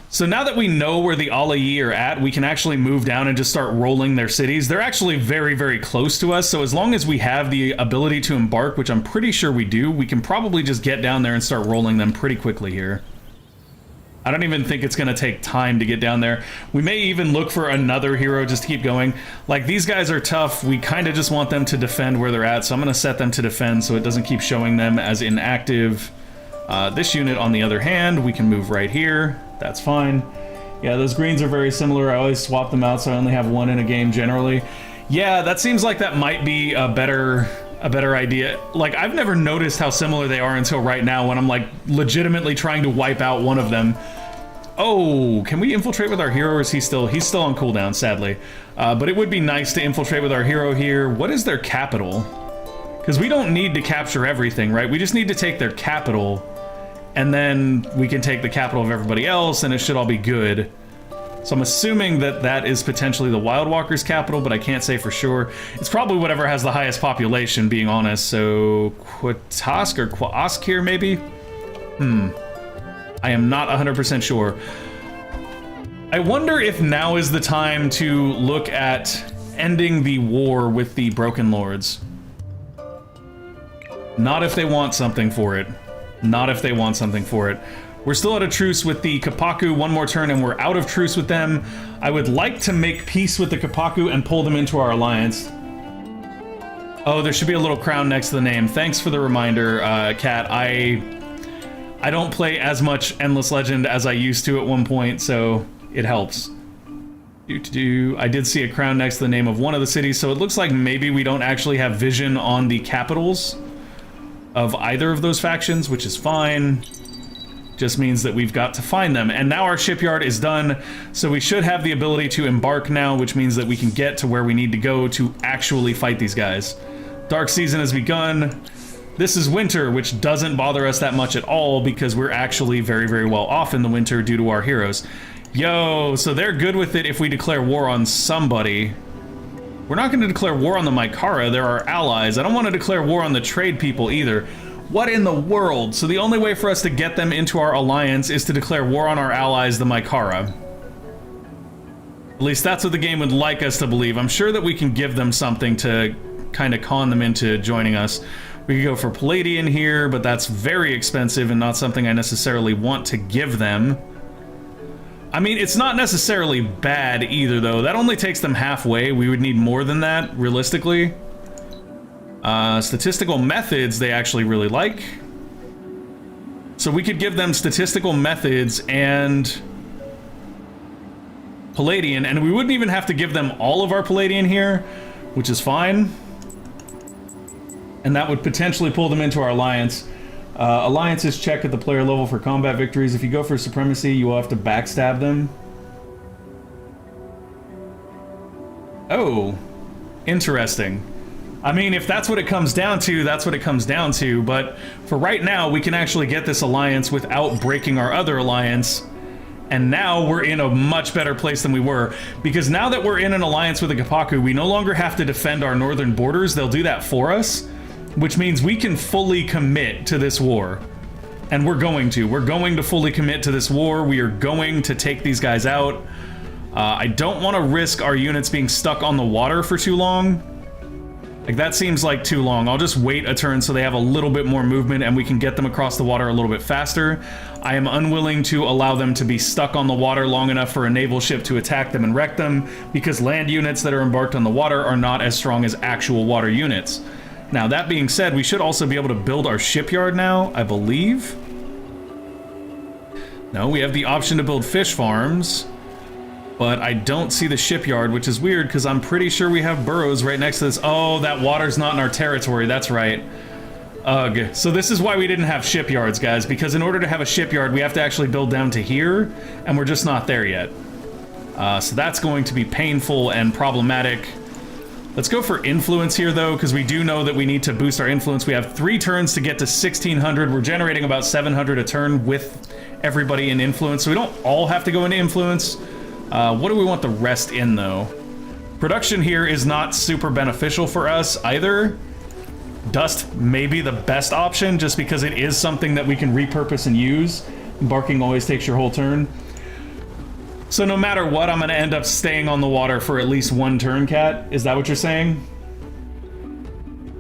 So now that we know where the Ala-Yi are at, we can actually move down and just start rolling their cities. They're actually very, very close to us, so as long as we have the ability to embark, which I'm pretty sure we do, we can probably just get down there and start rolling them pretty quickly here. I don't even think it's going to take time to get down there. We may even look for another hero just to keep going. Like, these guys are tough. We kind of just want them to defend where they're at, so I'm going to set them to defend so it doesn't keep showing them as inactive. This unit, on the other hand, we can move right here. That's fine. Yeah, those greens are very similar. I always swap them out so I only have one in a game generally. Yeah, that seems like that might be a better idea. Like, I've never noticed how similar they are until right now when I'm, like, legitimately trying to wipe out one of them. Oh, can we infiltrate with our hero, or is he's still on cooldown, sadly. But it would be nice to infiltrate with our hero here. What is their capital? Because we don't need to capture everything, right? We just need to take their capital, and then we can take the capital of everybody else, and it should all be good. So I'm assuming that that is potentially the Wild Walker's capital, but I can't say for sure. It's probably whatever has the highest population, being honest. So Quatask or Quaosk here, maybe? I am not 100% sure. I wonder if now is the time to look at ending the war with the Broken Lords. Not if they want something for it. Not if they want something for it. We're still at a truce with the Kapaku, one more turn and we're out of truce with them. I would like to make peace with the Kapaku and pull them into our alliance. Oh, there should be a little crown next to the name. Thanks for the reminder, Kat. I don't play as much Endless Legend as I used to at one point, so it helps. I did see a crown next to the name of one of the cities, so it looks like maybe we don't actually have vision on the capitals of either of those factions, which is fine. Just means that we've got to find them. And now our shipyard is done, so we should have the ability to embark now, which means that we can get to where we need to go to actually fight these guys. Dark season has begun. This is winter, which doesn't bother us that much at all because we're actually very, very well off in the winter due to our heroes. Yo, so they're good with it if we declare war on somebody. We're not going to declare war on the Mycara, they're our allies. I don't want to declare war on the trade people either. What in the world? So the only way for us to get them into our alliance is to declare war on our allies, the Mycara. At least that's what the game would like us to believe. I'm sure that we can give them something to kind of con them into joining us. We could go for Palladian here, but that's very expensive and not something I necessarily want to give them. I mean, it's not necessarily bad either, though. That only takes them halfway. We would need more than that, realistically. Statistical methods they actually really like. So we could give them statistical methods and Palladian, and we wouldn't even have to give them all of our Palladian here, which is fine. And that would potentially pull them into our alliance. Alliances check at the player level for combat victories. If you go for supremacy, you will have to backstab them. Oh, interesting. I mean, if that's what it comes down to, that's what it comes down to. But for right now, we can actually get this alliance without breaking our other alliance. And now we're in a much better place than we were. Because now that we're in an alliance with the Kapaku, we no longer have to defend our northern borders. They'll do that for us. Which means we can fully commit to this war. And we're going to. We're going to fully commit to this war. We are going to take these guys out. I don't want to risk our units being stuck on the water for too long. Like, that seems like too long. I'll just wait a turn so they have a little bit more movement and we can get them across the water a little bit faster. I am unwilling to allow them to be stuck on the water long enough for a naval ship to attack them and wreck them, because land units that are embarked on the water are not as strong as actual water units. Now, that being said, we should also be able to build our shipyard now, I believe. No, we have the option to build fish farms, but I don't see the shipyard, which is weird because I'm pretty sure we have burrows right next to this. Oh, that water's not in our territory, that's right. Ugh. So this is why we didn't have shipyards, guys, because in order to have a shipyard, we have to actually build down to here, and we're just not there yet. So that's going to be painful and problematic. Let's go for influence here, though, because we do know that we need to boost our influence. We have 3 turns to get to 1,600. We're generating about 700 a turn with everybody in influence, so we don't all have to go into influence. What do we want the rest in, though? Production here is not super beneficial for us either. Dust may be the best option, just because it is something that we can repurpose and use. Embarking always takes your whole turn. So no matter what, I'm going to end up staying on the water for at least 1 turn, Cat? Is that what you're saying?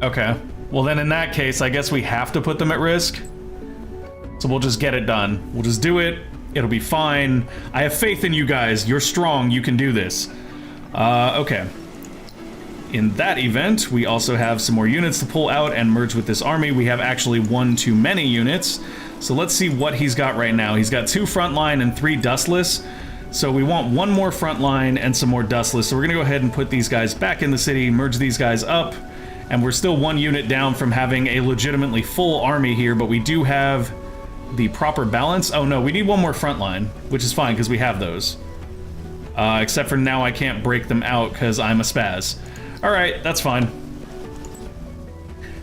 Okay. Well, then in that case, I guess we have to put them at risk. So we'll just get it done. We'll just do it. It'll be fine. I have faith in you guys. You're strong. You can do this. Okay. In that event, we also have some more units to pull out and merge with this army. We have actually 1 too many units. So let's see what he's got right now. He's got 2 frontline and 3 dustless. So we want 1 more front line and some more dustless. So we're going to go ahead and put these guys back in the city, merge these guys up, and we're still 1 unit down from having a legitimately full army here, but we do have the proper balance. Oh no, we need 1 more front line, which is fine because we have those. Except for now I can't break them out because I'm a spaz. Alright, that's fine.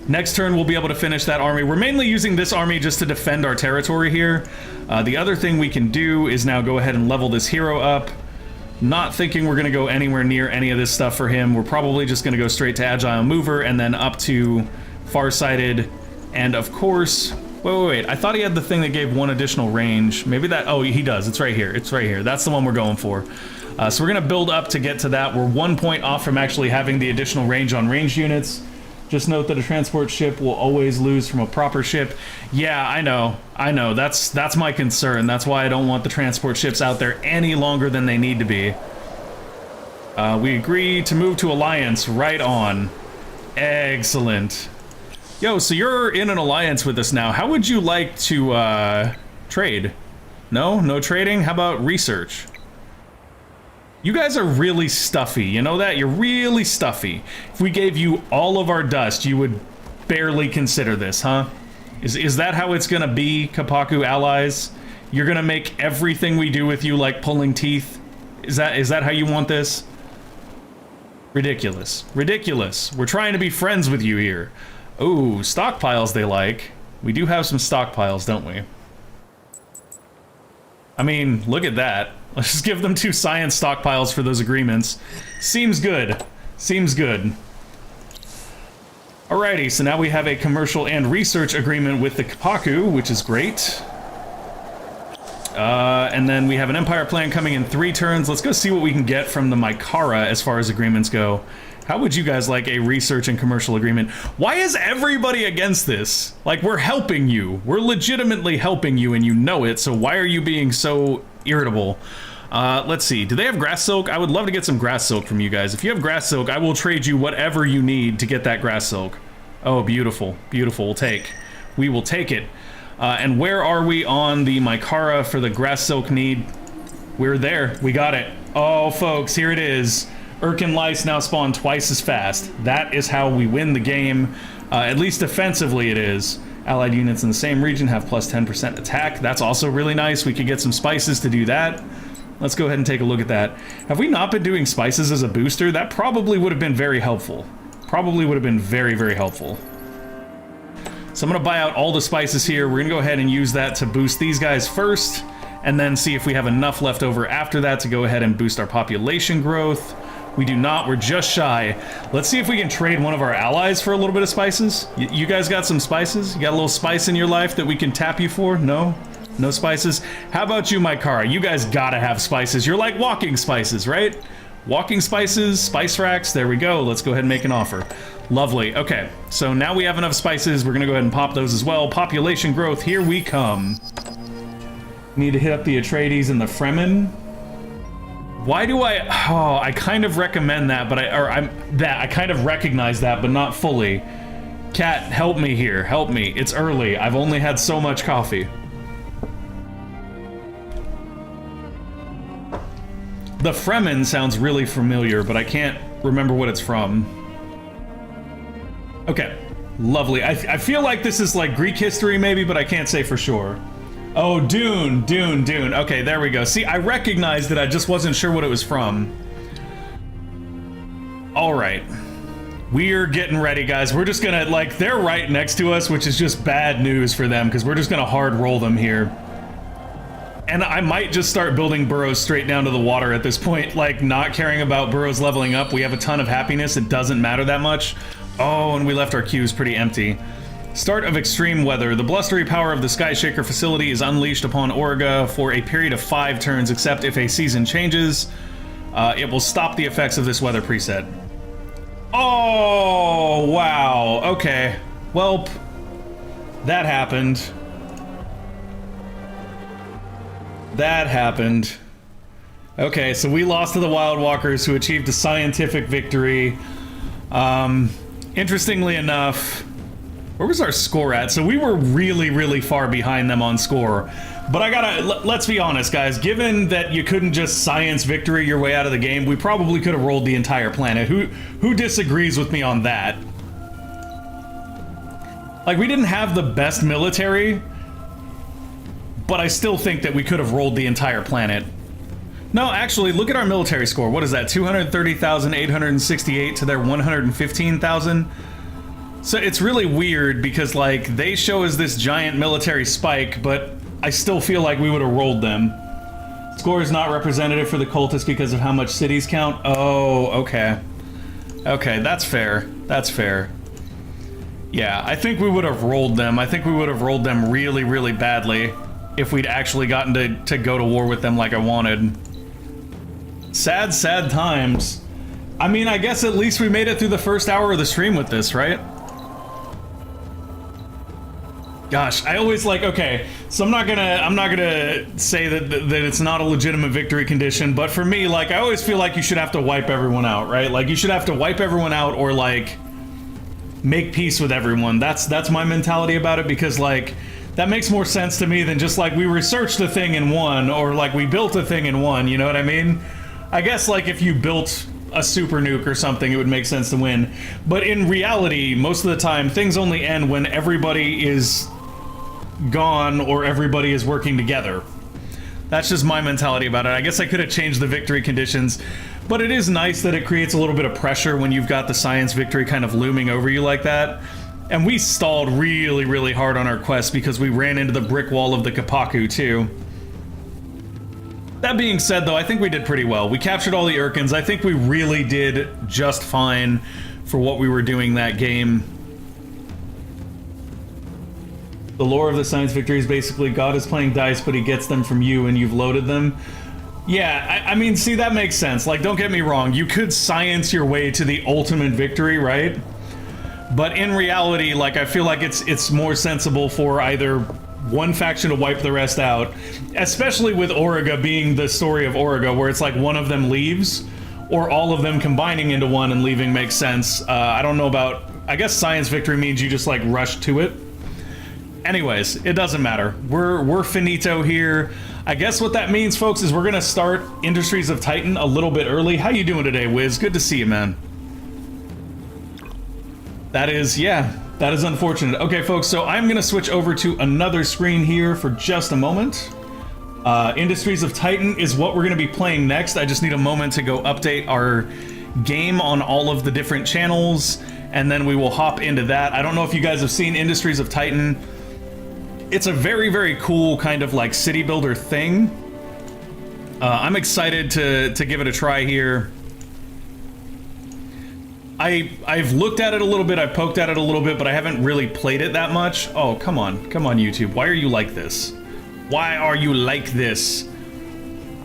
Next turn we'll be able to finish that army. We're mainly using this army just to defend our territory here. The other thing we can do is now go ahead and level this hero up. Not thinking we're going to go anywhere near any of this stuff for him. We're probably just going to go straight to Agile Mover and then up to Farsighted. And of course... Wait. I thought he had the thing that gave 1 additional range. Maybe that... Oh, he does. It's right here. It's right here. That's the one we're going for. So we're going to build up to get to that. We're 1 point off from actually having the additional range on ranged units. Just note that a transport ship will always lose from a proper ship. Yeah, I know. That's my concern. That's why I don't want the transport ships out there any longer than they need to be. We agree to move to alliance. Right on. Excellent. Yo, so you're in an alliance with us now. How would you like to trade? No? No trading? How about research? You guys are really stuffy, you know that? You're really stuffy. If we gave you all of our dust, you would barely consider this, huh? Is that how it's gonna be, Kapaku allies? You're gonna make everything we do with you like pulling teeth? Is that how you want this? Ridiculous. Ridiculous. We're trying to be friends with you here. Ooh, stockpiles they like. We do have some stockpiles, don't we? I mean, look at that. Let's just give them 2 science stockpiles for those agreements. Seems good. Seems good. Alrighty, so now we have a commercial and research agreement with the Kapaku, which is great. And then we have an empire plan coming in 3 turns. Let's go see what we can get from the Mycara as far as agreements go. How would you guys like a research and commercial agreement? Why is everybody against this? Like, we're helping you. We're legitimately helping you, and you know it, so why are you being so irritable? Let's see. Do they have grass silk? I would love to get some grass silk from you guys. If you have grass silk, I will trade you whatever you need to get that grass silk. Oh, beautiful. Beautiful. We'll take. We will take it. And where are we on the Mycara for the grass silk need? We're there. We got it. Oh, folks, here it is. Urkin lice now spawn twice as fast. That is how we win the game. At least defensively it is. Allied units in the same region have plus 10% attack. That's also really nice. We could get some spices to do that. Let's go ahead and take a look at that. Have we not been doing spices as a booster? That probably would have been very helpful. Probably would have been very, very helpful. So I'm going to buy out all the spices here. We're going to go ahead and use that to boost these guys first, and then see if we have enough left over after that to go ahead and boost our population growth. We do not. We're just shy. Let's see if we can trade one of our allies for a little bit of spices. You guys got some spices? You got a little spice in your life that we can tap you for? No? No spices? How about you, Mycara? You guys gotta have spices. You're like walking spices, right? Walking spices, spice racks. There we go. Let's go ahead and make an offer. Lovely. Okay, so now we have enough spices. We're gonna go ahead and pop those as well. Population growth, here we come. Need to hit up the Atreides and the Fremen. Why do I... Oh, I kind of recommend that, but I kind of recognize that, but not fully. Cat, help me here. Help me. It's early. I've only had so much coffee. The Fremen sounds really familiar, but I can't remember what it's from. Okay, lovely. I feel like this is like Greek history maybe, but I can't say for sure. Oh, Dune. Okay, there we go. See, I recognized it, I just wasn't sure what it was from. All right. We're getting ready, guys. We're just gonna, like, they're right next to us, which is just bad news for them, because we're just gonna hard roll them here. And I might just start building burrows straight down to the water at this point, like, not caring about burrows leveling up. We have a ton of happiness. It doesn't matter that much. Oh, and we left our queues pretty empty. Start of extreme weather. The blustery power of the Skyshaker facility is unleashed upon Orga for a period of 5 turns, except if a season changes. It will stop the effects of this weather preset. Oh, wow. Okay. Welp. That happened. That happened. Okay, so we lost to the Wild Walkers, who achieved a scientific victory. Interestingly enough, where was our score at? So we were really, really far behind them on score. But I gotta, let's be honest, guys. Given that you couldn't just science victory your way out of the game, we probably could have rolled the entire planet. Who disagrees with me on that? Like, we didn't have the best military, but I still think that we could have rolled the entire planet. No, actually, look at our military score. What is that? 230,868 to their 115,000? So it's really weird because, like, they show us this giant military spike, but I still feel like we would have rolled them. Score is not representative for the Cultists because of how much cities count. Oh, okay. Okay, that's fair. That's fair. Yeah, I think we would have rolled them. I think we would have rolled them really, really badly if we'd actually gotten to go to war with them like I wanted. Sad, sad times. I mean, I guess at least we made it through the first hour of the stream with this, right? Gosh, I always like, okay, so I'm not gonna say that it's not a legitimate victory condition, but for me, like, I always feel like you should have to wipe everyone out, right? Like, you should have to wipe everyone out or, like, make peace with everyone. That's my mentality about it, because, like, that makes more sense to me than just, like, we researched a thing and won, or, like, we built a thing and won, you know what I mean? I guess, like, if you built a super nuke or something, it would make sense to win. But in reality, most of the time, things only end when everybody is gone or everybody is working together. That's just my mentality about it. I guess I could have changed the victory conditions, but it is nice that it creates a little bit of pressure when you've got the science victory kind of looming over you like that. And we stalled really, really hard on our quest because we ran into the brick wall of the Kapaku, too. That being said, though, I think we did pretty well. We captured all the Urkins. I think we really did just fine for what we were doing that game. The lore of the science victory is basically God is playing dice, but he gets them from you and you've loaded them. Yeah, I mean, see, that makes sense. Like, don't get me wrong. You could science your way to the ultimate victory, right? But in reality, like, I feel like it's more sensible for either one faction to wipe the rest out, especially with Auriga being the story of Auriga, where it's like one of them leaves, or all of them combining into one and leaving makes sense. I don't know about... I guess science victory means you just, like, rush to it. Anyways, it doesn't matter. We're finito here. I guess what that means, folks, is we're gonna start Industries of Titan a little bit early. How you doing today, Wiz? Good to see you, man. That is, yeah, that is unfortunate. Okay, folks, so I'm gonna switch over to another screen here for just a moment. Industries of Titan is what we're gonna be playing next. I just need a moment to go update our game on all of the different channels, and then we will hop into that. I don't know if you guys have seen Industries of Titan. It's a very, very cool kind of like city builder thing. I'm excited to give it a try here. I've looked at it a little bit, I've poked at it a little bit, but I haven't really played it that much. Oh, come on, YouTube. Why are you like this? Why are you like this?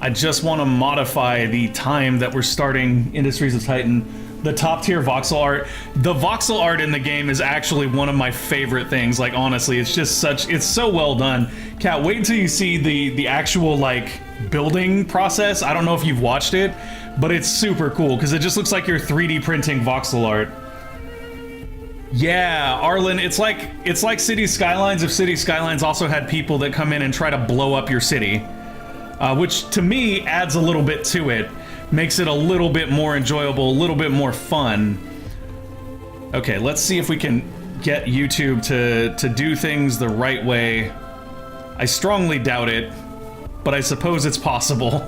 I just want to modify the time that we're starting Industries of Titan. The top tier voxel art. The voxel art in the game is actually one of my favorite things. Like, honestly, it's just it's so well done. Kat, wait until you see the actual, like, building process. I don't know if you've watched it, but it's super cool because it just looks like you're 3D printing voxel art. Yeah, Arlen, it's like Cities Skylines if Cities Skylines also had people that come in and try to blow up your city. Which, to me, adds a little bit to it. Makes it a little bit more enjoyable, a little bit more fun. Okay, let's see if we can get YouTube to do things the right way. I strongly doubt it, but I suppose it's possible.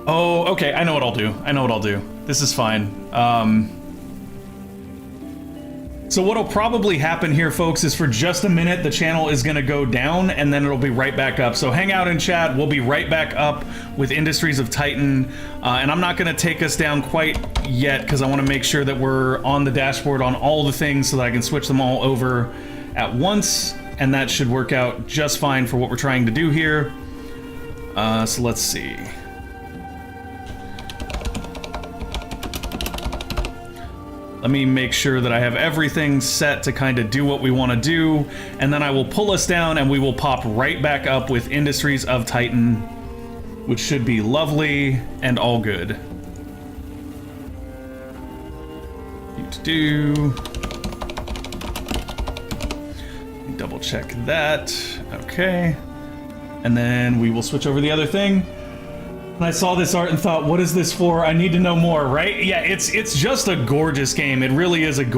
Oh, okay, I know what I'll do. I know what I'll do. This is fine. So what'll probably happen here, folks, is for just a minute, the channel is gonna go down and then it'll be right back up. So hang out in chat, we'll be right back up with Industries of Titan. And I'm not gonna take us down quite yet because I wanna make sure that we're on the dashboard on all the things so that I can switch them all over at once. And that should work out just fine for what we're trying to do here. So let's see. Let me make sure that I have everything set to kind of do what we want to do, and then I will pull us down and we will pop right back up with Industries of Titan, which should be lovely and all good. Double check that. Okay. And then we will switch over the other thing. And I saw this art and thought, what is this for? I need to know more, right? Yeah, it's just a gorgeous game. It really is a